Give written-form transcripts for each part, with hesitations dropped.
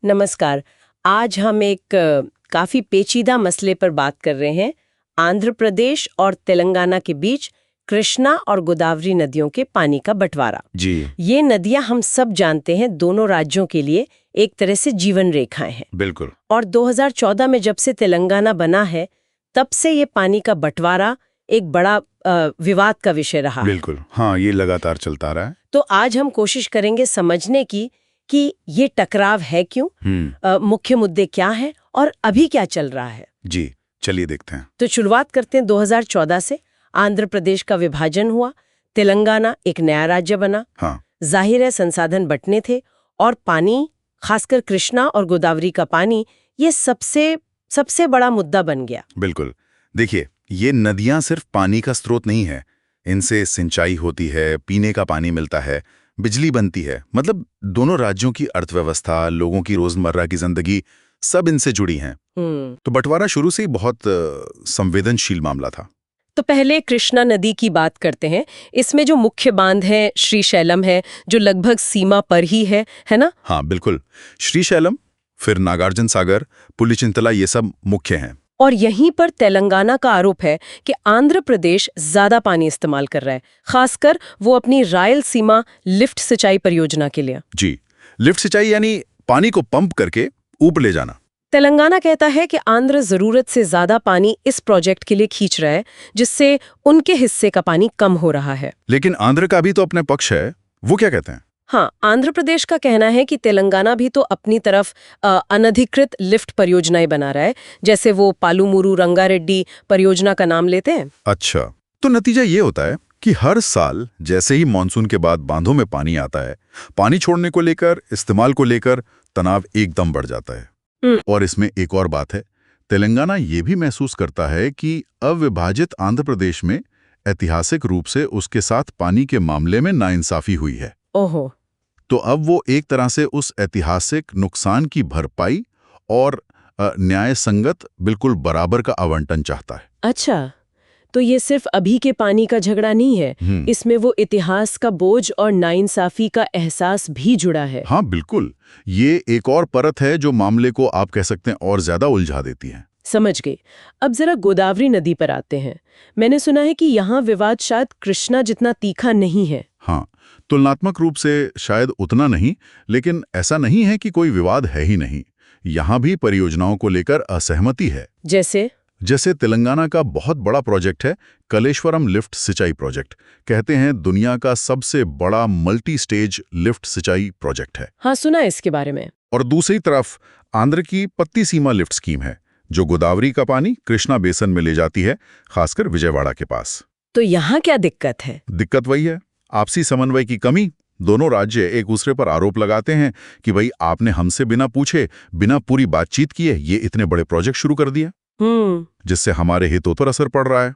नमस्कार। आज हम एक काफी पेचीदा मसले पर बात कर रहे हैं। आंध्र प्रदेश और तेलंगाना के बीच कृष्णा और गोदावरी नदियों के पानी का बंटवारा। जी ये नदियां हम सब जानते हैं, दोनों राज्यों के लिए एक तरह से जीवन रेखाएं हैं। बिल्कुल। और 2014 में जब से तेलंगाना बना है, तब से ये पानी का बंटवारा एक बड़ा विवाद का विषय रहा है। बिल्कुल, हाँ, ये लगातार चलता रहा है। तो आज हम कोशिश करेंगे समझने की कि ये टकराव है क्यों, मुख्य मुद्दे क्या हैं और अभी क्या चल रहा है। जी, चलिए देखते हैं। तो शुरुआत करते हैं 2014 से। आंध्र प्रदेश का विभाजन हुआ, तेलंगाना एक नया राज्य बना। हाँ, जाहिर है संसाधन बंटने थे और पानी, खासकर कृष्णा और गोदावरी का पानी, ये सबसे बड़ा मुद्दा बन गया। बिल्कुल। देखिए, ये नदियां सिर्फ पानी का स्रोत नहीं है। इनसे सिंचाई होती है, पीने का पानी मिलता है, बिजली बनती है। मतलब दोनों राज्यों की अर्थव्यवस्था, लोगों की रोजमर्रा की जिंदगी सब इनसे जुड़ी हैं। तो बंटवारा शुरू से ही बहुत संवेदनशील मामला था। तो पहले कृष्णा नदी की बात करते हैं। इसमें जो मुख्य बांध है श्रीशैलम है, जो लगभग सीमा पर ही है ना? हाँ, बिल्कुल। श्रीशैलम, फिर नागार्जुन सागर, पुलिचिंतला, ये सब मुख्य हैं। और यहीं पर तेलंगाना का आरोप है कि आंध्र प्रदेश ज्यादा पानी इस्तेमाल कर रहा है, खासकर वो अपनी रायलसीमा लिफ्ट सिंचाई परियोजना के लिए। जी, लिफ्ट सिंचाई यानी पानी को पंप करके ऊपर ले जाना। तेलंगाना कहता है कि आंध्र जरूरत से ज्यादा पानी इस प्रोजेक्ट के लिए खींच रहा है, जिससे उनके हिस्से का पानी कम हो रहा है। लेकिन आंध्र का भी तो अपने पक्ष है, वो क्या कहते हैं? हाँ, आंध्र प्रदेश का कहना है कि तेलंगाना भी तो अपनी तरफ अनधिकृत लिफ्ट परियोजनाएं बना रहा है, जैसे वो पालुमुरू रंगारेड्डी परियोजना का नाम लेते हैं। अच्छा, तो नतीजा ये होता है कि हर साल जैसे ही मानसून के बाद बांधों में पानी आता है, पानी छोड़ने को लेकर, इस्तेमाल को लेकर तनाव एकदम बढ़ जाता है। और इसमें एक और बात है, तेलंगाना ये भी महसूस करता है कि अविभाजित आंध्र प्रदेश में ऐतिहासिक रूप से उसके साथ पानी के मामले में नाइंसाफी हुई है। ओहो। तो अब वो एक तरह से उस ऐतिहासिक नुकसान की भरपाई और न्याय संगत बिल्कुल बराबर का आवंटन चाहता है। अच्छा, तो ये सिर्फ अभी के पानी का झगड़ा नहीं है, इसमें वो इतिहास का बोझ और नाइंसाफी का एहसास भी जुड़ा है। हाँ, बिल्कुल। ये एक और परत है जो मामले को आप कह सकते हैं और ज्यादा उलझा देती है। समझ गई। अब जरा गोदावरी नदी पर आते हैं। मैंने सुना है कि यहाँ विवाद शायद कृष्णा जितना तीखा नहीं है। हाँ, तुलनात्मक रूप से शायद उतना नहीं, लेकिन ऐसा नहीं है कि कोई विवाद है ही नहीं। यहाँ भी परियोजनाओं को लेकर असहमति है। जैसे तेलंगाना का बहुत बड़ा प्रोजेक्ट है कलेश्वरम लिफ्ट सिंचाई प्रोजेक्ट। कहते हैं दुनिया का सबसे बड़ा मल्टी स्टेज लिफ्ट सिंचाई प्रोजेक्ट है। हाँ, सुना है इसके बारे में। और दूसरी तरफ आंध्र की पत्ती सीमा लिफ्ट स्कीम है, जो गोदावरी का पानी कृष्णा बेसन में ले जाती है, खासकर विजयवाड़ा के पास। तो यहाँ क्या दिक्कत है? दिक्कत वही है, आपसी समन्वय की कमी। दोनों राज्य एक दूसरे पर आरोप लगाते हैं कि भाई आपने हमसे बिना पूछे, बिना पूरी बातचीत किए ये इतने बड़े प्रोजेक्ट शुरू कर दिए, जिससे हमारे हितों पर असर पड़ रहा है।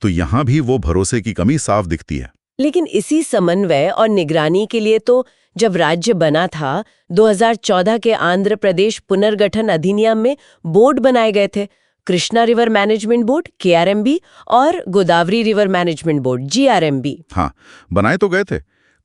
तो यहाँ भी वो भरोसे की कमी साफ दिखती है। लेकिन इसी समन्वय और निगरानी के लिए तो जब राज्य बना था, 2014 के आंध्र प्रदेश पुनर्गठन अधिनियम में बोर्ड बनाए गए थे, Krishna river management board KRMB और Godavari river management board GRMB। हाँ, बनाए तो गए थे।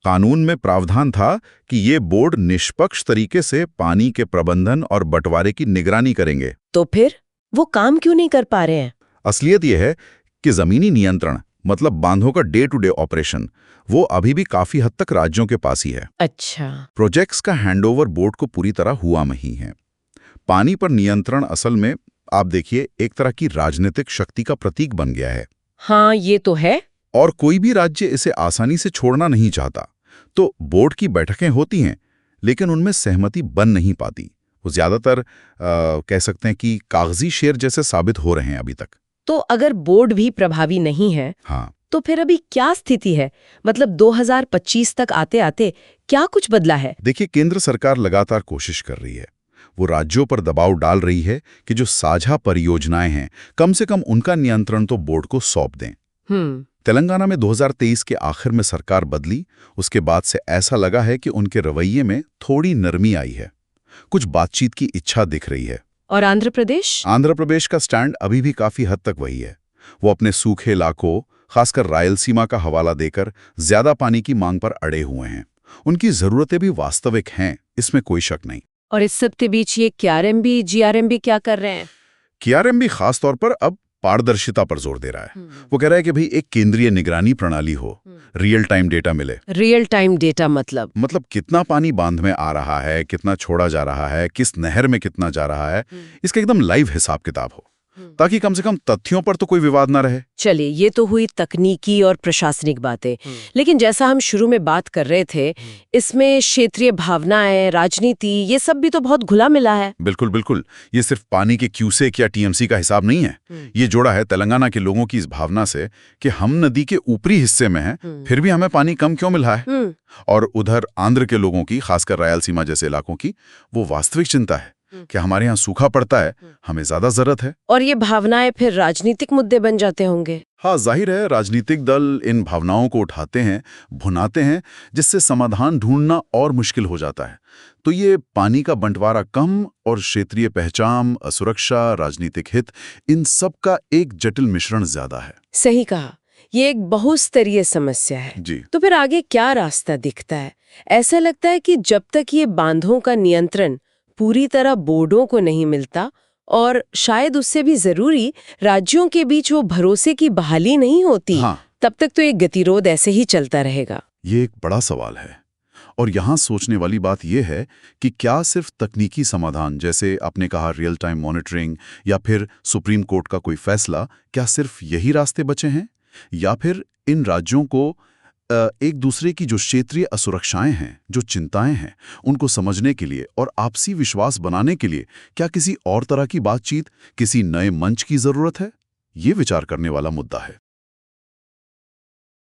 कानून में प्रावधान था कि ये बोर्ड निष्पक्ष तरीके से पानी के प्रबंधन और बंटवारे की निगरानी करेंगे। तो फिर वो काम क्यों नहीं कर पा रहे हैं? असलियत यह है कि जमीनी नियंत्रण, मतलब बांधों का डे टू डे ऑपरेशन, वो अभी भी काफी हद तक राज्यों के पास ही है। अच्छा। प्रोजेक्ट्स का हैंडओवर बोर्ड को पूरी तरह हुआ नहीं है। पानी पर नियंत्रण असल में आप देखिए एक तरह की राजनीतिक शक्ति का प्रतीक बन गया है। हाँ, ये तो है। और कोई भी राज्य इसे आसानी से छोड़ना नहीं चाहता। तो बोर्ड की बैठकें होती हैं, लेकिन उनमें सहमति बन नहीं पाती। वो ज्यादातर कह सकते हैं कि कागजी शेर जैसे साबित हो रहे हैं अभी तक। तो अगर बोर्ड भी प्रभावी नहीं है, हाँ, तो फिर अभी क्या स्थिति है? मतलब 2025 तक आते आते क्या कुछ बदला है? देखिए, केंद्र सरकार लगातार कोशिश कर रही है। वो राज्यों पर दबाव डाल रही है कि जो साझा परियोजनाएं हैं, कम से कम उनका नियंत्रण तो बोर्ड को सौंप दें। तेलंगाना में 2023 के आखिर में सरकार बदली। उसके बाद से ऐसा लगा है कि उनके रवैये में थोड़ी नरमी आई है, कुछ बातचीत की इच्छा दिख रही है। और आंध्र प्रदेश? आंध्र प्रदेश का स्टैंड अभी भी काफी हद तक वही है। वो अपने सूखे इलाकों, खासकर रायलसीमा का हवाला देकर ज्यादा पानी की मांग पर अड़े हुए हैं। उनकी जरूरतें भी वास्तविक हैं, इसमें कोई शक नहीं। और इस सब के बीच ये KRMB, GRMB क्या कर रहे हैं? KRMB खास तौर पर अब पारदर्शिता पर जोर दे रहा है। वो कह रहा है कि भाई एक केंद्रीय निगरानी प्रणाली हो, रियल टाइम डेटा मिले। रियल टाइम डेटा मतलब कितना पानी बांध में आ रहा है, कितना छोड़ा जा रहा है, किस नहर में कितना जा रहा है, इसका एकदम लाइव हिसाब किताब हो, ताकि कम से कम तथ्यों पर तो कोई विवाद ना रहे। चलिए, ये तो हुई तकनीकी और प्रशासनिक बातें, लेकिन जैसा हम शुरू में बात कर रहे थे, इसमें क्षेत्रीय भावनाएं, राजनीति, ये सब भी तो बहुत घुला मिला है। बिल्कुल बिल्कुल, ये सिर्फ पानी के क्यूसेक या TMC का हिसाब नहीं है। ये जोड़ा है तेलंगाना के लोगों की इस भावना से कि हम नदी के ऊपरी हिस्से में हैं, फिर भी हमें पानी कम क्यों मिला है। और उधर आंध्र के लोगों की, खासकर रायलसीमा जैसे इलाकों की, वो वास्तविक चिंता है कि हमारे यहाँ सूखा पड़ता है, हमें ज्यादा जरूरत है। और ये भावनाएं फिर राजनीतिक मुद्दे बन जाते होंगे। हाँ, जाहिर है राजनीतिक दल इन भावनाओं को उठाते हैं, भुनाते हैं, जिससे समाधान ढूंढना और मुश्किल हो जाता है। तो ये पानी का बंटवारा कम और क्षेत्रीय पहचान, असुरक्षा, राजनीतिक हित, इन सब का एक जटिल मिश्रण ज्यादा है। सही कहा, ये एक बहुस्तरीय समस्या है जी। तो फिर आगे क्या रास्ता दिखता है? ऐसा लगता है कि जब तक ये बांधों का नियंत्रण पूरी तरह बोर्डों को नहीं मिलता, और शायद उससे भी जरूरी राज्यों के बीच वो भरोसे की बहाली नहीं होती, तब तक तो एक गतिरोध ऐसे ही चलता रहेगा। ये एक बड़ा सवाल है, और यहाँ सोचने वाली बात यह है कि क्या सिर्फ तकनीकी समाधान, जैसे आपने कहा रियल टाइम मॉनिटरिंग या फिर सुप्रीम कोर्ट का कोई फैसला, क्या सिर्फ यही रास्ते बचे हैं, या फिर इन राज्यों को एक दूसरे की जो क्षेत्रीय असुरक्षाएं हैं, जो चिंताएं हैं, उनको समझने के लिए और आपसी विश्वास बनाने के लिए क्या किसी और तरह की बातचीत, किसी नए मंच की जरूरत है? ये विचार करने वाला मुद्दा है।